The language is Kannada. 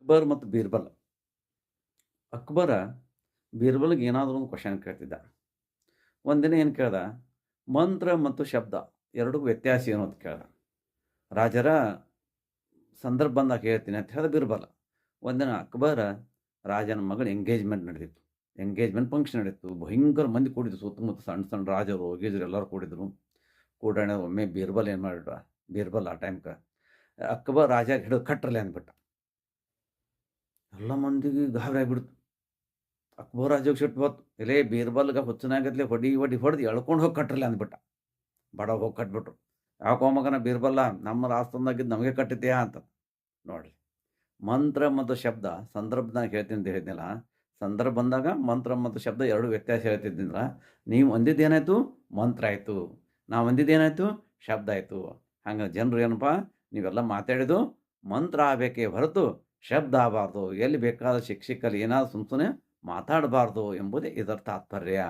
ಅಕ್ಬರ್ ಮತ್ತು ಬೀರ್ಬಲ್. ಅಕ್ಬರ ಬೀರ್ಬಲ್‌ಗೆ ಏನಾದರೂ ಒಂದು ಕ್ವೆಶ್ಚನ್ ಕೇಳ್ತಿದ್ದ. ಒಂದಿನ ಏನು ಕೇಳ್ದ, ಮಂತ್ರ ಮತ್ತು ಶಬ್ದ ಎರಡಕ್ಕೂ ವ್ಯತ್ಯಾಸ ಏನು ಅಂತ ಕೇಳ್ದ. ರಾಜರ ಸಂದರ್ಭ ಬಂದಾಗ ಹೇಳ್ತೀನಿ ಅಂತ ಹೇಳ್ದ ಬೀರ್ಬಲ್. ಒಂದಿನ ಅಕ್ಬರ ರಾಜನ ಮಗಳ ಎಂಗೇಜ್‌ಮೆಂಟ್ ನಡೆದಿತ್ತು. ಎಂಗೇಜ್‌ಮೆಂಟ್ ಫಂಕ್ಷನ್ ನಡೀತು. ಭಯಂಕರ ಮಂದಿ ಕೂಡಿದ್ರು, ಸುತ್ತಮುತ್ತ ಸಣ್ಣ ಸಣ್ಣ ರಾಜರು, ಗೀಜರು ಎಲ್ಲರೂ ಕೂಡಿದ್ರು. ಕೂಡೋಣ ಒಮ್ಮೆ ಬೀರ್ಬಲ್ ಏನು ಮಾಡಿಬಿಟ್ಟ, ಬೀರ್ಬಲ್ ಆ ಟೈಮ್‌ಗೆ ಅಕ್ಬರ್ ರಾಜಾಗೆ ಹಿಡಿದು ಕಟ್ರಲೆ ಅಂದ್ಬಿಟ್ಟ. ಎಲ್ಲ ಮಂದಿಗೆ ಗಾಬರಿ ಆಗ್ಬಿಡ್ತು. ಅಕ್ಬರ್ ರಾಜಾಗೆ ಸಿಟ್ಟು ಬಂತು. ಎಲೇ ಬೀರ್ಬಲ್‌ಗೆ ಹುಚ್ಚನಾಗತ್ಲೆ ಹೊಡಿ ಹೊಡಿ ಹೊಡೆದು ಎಳ್ಕೊಂಡು ಹೋಗಿ ಕಟ್ರಲೆ ಅಂದ್ಬಿಟ್ಟ. ಬಡ ಹೋಗಿ ಕಟ್ಬಿಟ್ರು. ಯಾಕೋ ಮಗನ ಬೀರ್ಬಲ್ಲ, ನಮ್ಮ ರಾಷ್ಟ್ರದಾಗಿದ್ದು ನಮಗೆ ಕಟ್ಟಿದ್ಯಾ ಅಂತ. ನೋಡ್ರಿ, ಮಂತ್ರ ಮತ್ತು ಶಬ್ದ ಸಂದರ್ಭದಾಗ ಹೇಳ್ತೀನಿ ಅಂತ ಹೇಳಿದ್ನಲ್ಲ, ಸಂದರ್ಭ ಬಂದಾಗ ಮಂತ್ರ ಮತ್ತು ಶಬ್ದ ಎರಡು ವ್ಯತ್ಯಾಸ ಹೇಳ್ತಿದ್ದಿಲ್ಲ. ನೀವು ಅಂದಿದ್ದೇನಾಯಿತು, ಮಂತ್ರ ಆಯಿತು. ನಾವು ಅಂದಿದ್ದೇನಾಯಿತು, ಶಬ್ದ ಆಯಿತು. ಹಂಗೆ ಜನರು ಏನಪ್ಪ, ನೀವೆಲ್ಲ ಮಾತಾಡಿದ್ದು ಮಂತ್ರ ಆಗಬೇಕೇ ಹೊರತು ಶಬ್ದ ಆಗಬಾರ್ದು. ಎಲ್ಲಿ ಬೇಕಾದ ಶಿಕ್ಷಕಲ್ಲಿ ಏನಾದ್ರು ಸುಮ್ಮನೆ ಮಾತಾಡಬಾರ್ದು ಎಂಬುದೇ ಇದರ ತಾತ್ಪರ್ಯ.